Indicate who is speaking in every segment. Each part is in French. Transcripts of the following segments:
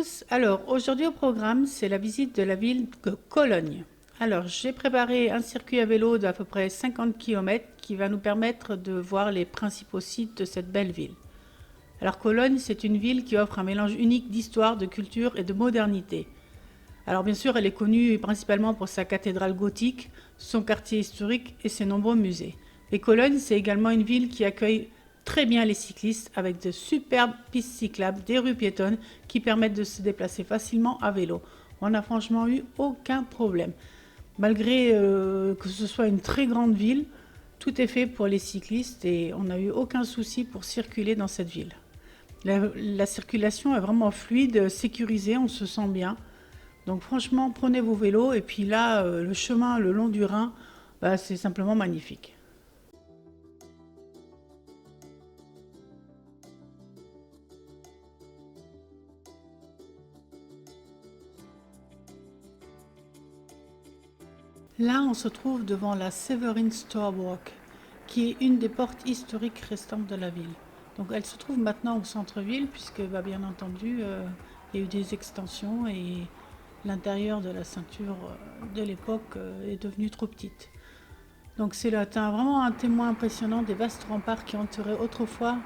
Speaker 1: tous. Alors, aujourd'hui au programme, c'est la visite de la ville de Cologne. Alors, j'ai préparé un circuit à vélo d'à peu près 50 km qui va nous permettre de voir les principaux sites de cette belle ville. Alors, Cologne, c'est une ville qui offre un mélange unique d'histoire, de culture et de modernité. Alors, bien sûr, elle est connue principalement pour sa cathédrale gothique, son quartier historique et ses nombreux musées. Et Cologne, c'est également une ville qui accueille très bien les cyclistes avec de superbes pistes cyclables, des rues piétonnes qui permettent de se déplacer facilement à vélo. On n'a franchement eu aucun problème. Malgré que ce soit une très grande ville, tout est fait pour les cyclistes et on n'a eu aucun souci pour circuler dans cette ville. La circulation est vraiment fluide, sécurisée, on se sent bien. Donc franchement, prenez vos vélos et puis là, le chemin le long du Rhin, c'est simplement magnifique. Là, on se trouve devant la Severinstorburg, qui est une des portes historiques restantes de la ville. Donc elle se trouve maintenant au centre-ville, puisque bien entendu, il y a eu des extensions et l'intérieur de la ceinture de l'époque est devenu trop petite. Donc c'est là, vraiment un témoin impressionnant des vastes remparts qui entouraient autrefois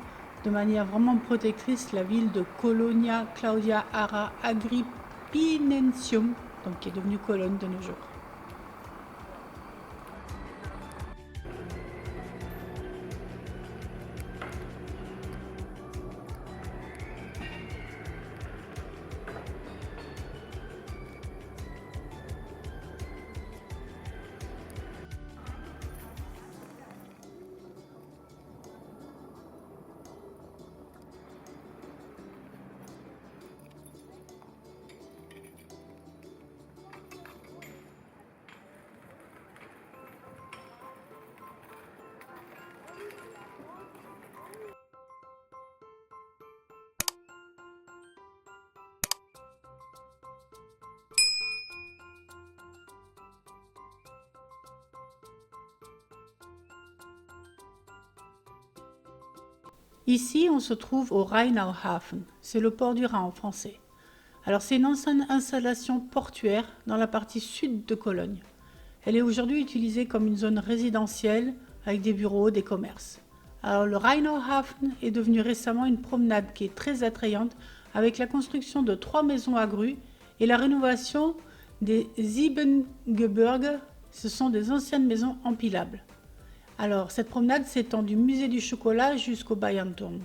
Speaker 1: de manière vraiment protectrice la ville de Colonia Claudia Ara Agrippinensium, donc qui est devenue Cologne de nos jours. Ici, on se trouve au Rheinauhafen, c'est le port du Rhin en français. Alors c'est une ancienne installation portuaire dans la partie sud de Cologne. Elle est aujourd'hui utilisée comme une zone résidentielle avec des bureaux, des commerces. Alors le Rheinauhafen est devenu récemment une promenade qui est très attrayante avec la construction de 3 maisons à grues et la rénovation des Siebengebirge, ce sont des anciennes maisons empilables. Alors, cette promenade s'étend du musée du chocolat jusqu'au Bayernturm.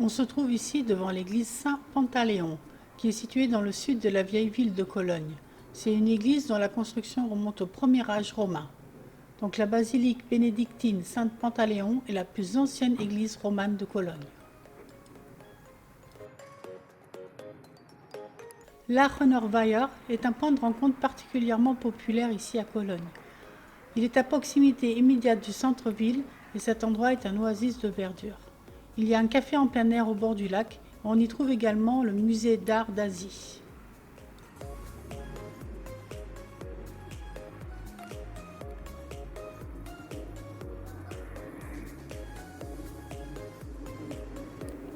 Speaker 1: On se trouve ici devant l'église Saint-Pantaléon, qui est située dans le sud de la vieille ville de Cologne. C'est une église dont la construction remonte au premier âge romain. Donc la basilique bénédictine Saint-Pantaléon est la plus ancienne église romane de Cologne. L'Aachener Weiher est un point de rencontre particulièrement populaire ici à Cologne. Il est à proximité immédiate du centre-ville et cet endroit est un oasis de verdure. Il y a un café en plein air au bord du lac. On y trouve également le musée d'art d'Asie.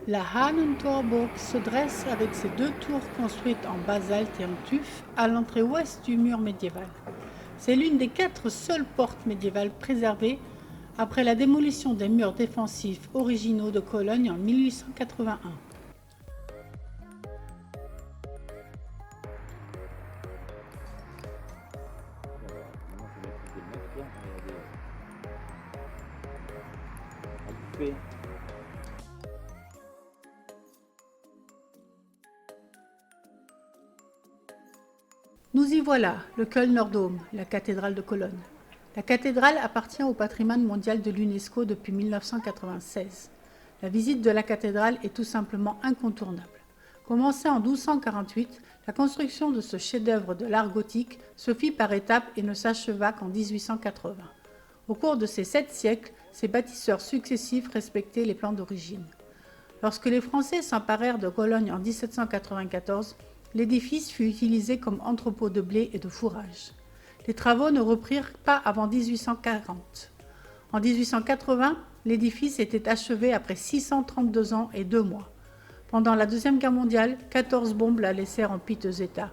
Speaker 1: La Hahnentorburg se dresse avec ses deux tours construites en basalte et en tuf à l'entrée ouest du mur médiéval. C'est l'une des 4 seules portes médiévales préservées après la démolition des murs défensifs originaux de Cologne en 1881. Nous y voilà, le Kölner Dom, la cathédrale de Cologne. La cathédrale appartient au patrimoine mondial de l'UNESCO depuis 1996. La visite de la cathédrale est tout simplement incontournable. Commencée en 1248, la construction de ce chef-d'œuvre de l'art gothique se fit par étapes et ne s'acheva qu'en 1880. Au cours de ces 7 siècles, ces bâtisseurs successifs respectaient les plans d'origine. Lorsque les Français s'emparèrent de Cologne en 1794, l'édifice fut utilisé comme entrepôt de blé et de fourrage. Les travaux ne reprirent pas avant 1840. En 1880, l'édifice était achevé après 632 ans et 2 mois. Pendant la Deuxième Guerre mondiale, 14 bombes la laissèrent en piteux état.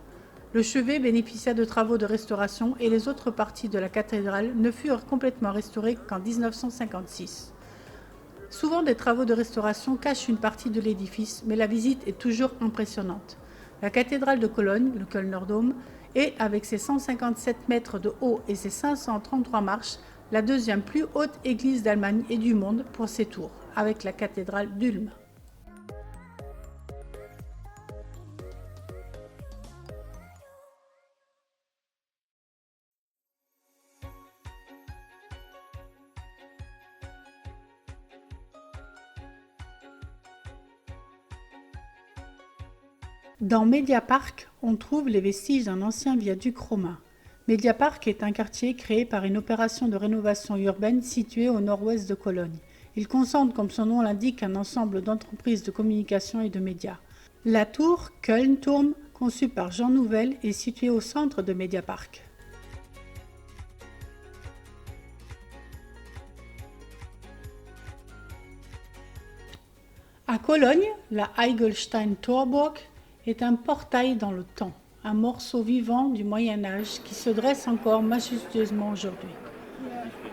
Speaker 1: Le chevet bénéficia de travaux de restauration et les autres parties de la cathédrale ne furent complètement restaurées qu'en 1956. Souvent, des travaux de restauration cachent une partie de l'édifice, mais la visite est toujours impressionnante. La cathédrale de Cologne, le Kölner Dom, est, avec ses 157 mètres de haut et ses 533 marches, la deuxième plus haute église d'Allemagne et du monde pour ses tours, avec la cathédrale d'Ulm. Dans Mediapark, on trouve les vestiges d'un ancien viaduc romain. Mediapark est un quartier créé par une opération de rénovation urbaine située au nord-ouest de Cologne. Il concentre, comme son nom l'indique, un ensemble d'entreprises de communication et de médias. La tour Kölnturm, conçue par Jean Nouvel, est située au centre de Mediapark. À Cologne, la Eigelstein-Torburg est un portail dans le temps, un morceau vivant du Moyen-Âge qui se dresse encore majestueusement aujourd'hui.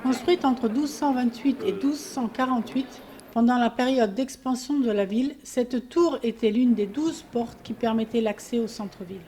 Speaker 1: Construite entre 1228 et 1248, pendant la période d'expansion de la ville, cette tour était l'une des 12 portes qui permettaient l'accès au centre-ville.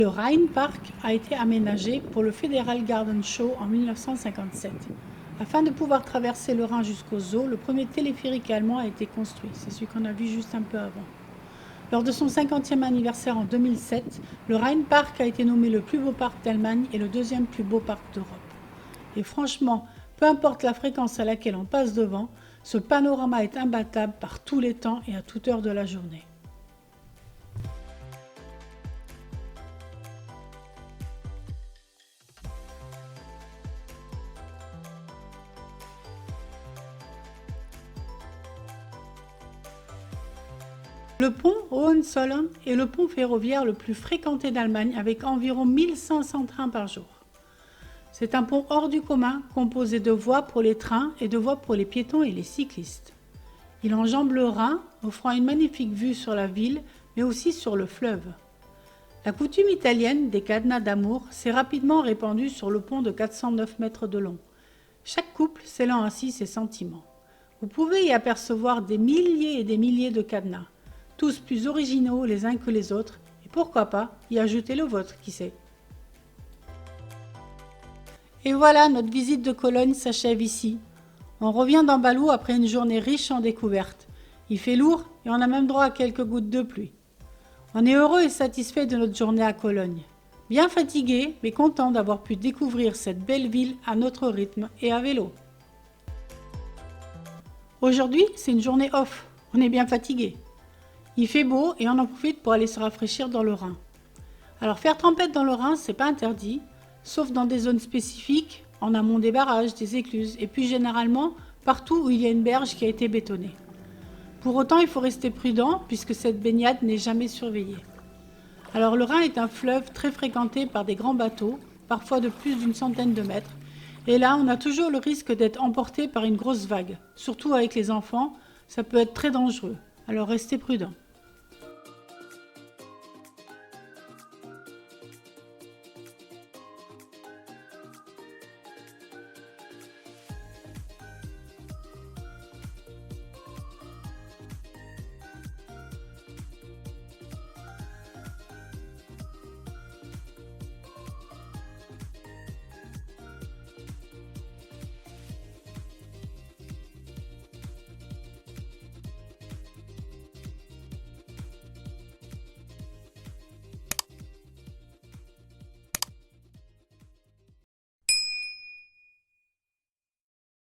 Speaker 1: Le Rheinpark a été aménagé pour le Federal Garden Show en 1957. Afin de pouvoir traverser le Rhin jusqu'au zoo, le premier téléphérique allemand a été construit. C'est celui qu'on a vu juste un peu avant. Lors de son 50e anniversaire en 2007, le Rheinpark a été nommé le plus beau parc d'Allemagne et le deuxième plus beau parc d'Europe. Et franchement, peu importe la fréquence à laquelle on passe devant, ce panorama est imbattable par tous les temps et à toute heure de la journée. Le pont Hohenzollern est le pont ferroviaire le plus fréquenté d'Allemagne avec environ 1500 trains par jour. C'est un pont hors du commun composé de voies pour les trains et de voies pour les piétons et les cyclistes. Il enjambe le Rhin, offrant une magnifique vue sur la ville mais aussi sur le fleuve. La coutume italienne des cadenas d'amour s'est rapidement répandue sur le pont de 409 mètres de long, chaque couple scellant ainsi ses sentiments. Vous pouvez y apercevoir des milliers et des milliers de cadenas, tous plus originaux les uns que les autres, et pourquoi pas y ajouter le vôtre, qui sait. Et voilà, notre visite de Cologne s'achève ici. On revient dans Balou après une journée riche en découvertes. Il fait lourd et on a même droit à quelques gouttes de pluie. On est heureux et satisfait de notre journée à Cologne. Bien fatigué, mais content d'avoir pu découvrir cette belle ville à notre rythme et à vélo. Aujourd'hui, c'est une journée off. On est bien fatigué. Il fait beau et on en profite pour aller se rafraîchir dans le Rhin. Alors faire trempette dans le Rhin, c'est pas interdit, sauf dans des zones spécifiques, en amont des barrages, des écluses, et puis généralement partout où il y a une berge qui a été bétonnée. Pour autant, il faut rester prudent puisque cette baignade n'est jamais surveillée. Alors le Rhin est un fleuve très fréquenté par des grands bateaux, parfois de plus d'une centaine de mètres, et là on a toujours le risque d'être emporté par une grosse vague, surtout avec les enfants, ça peut être très dangereux, alors restez prudent.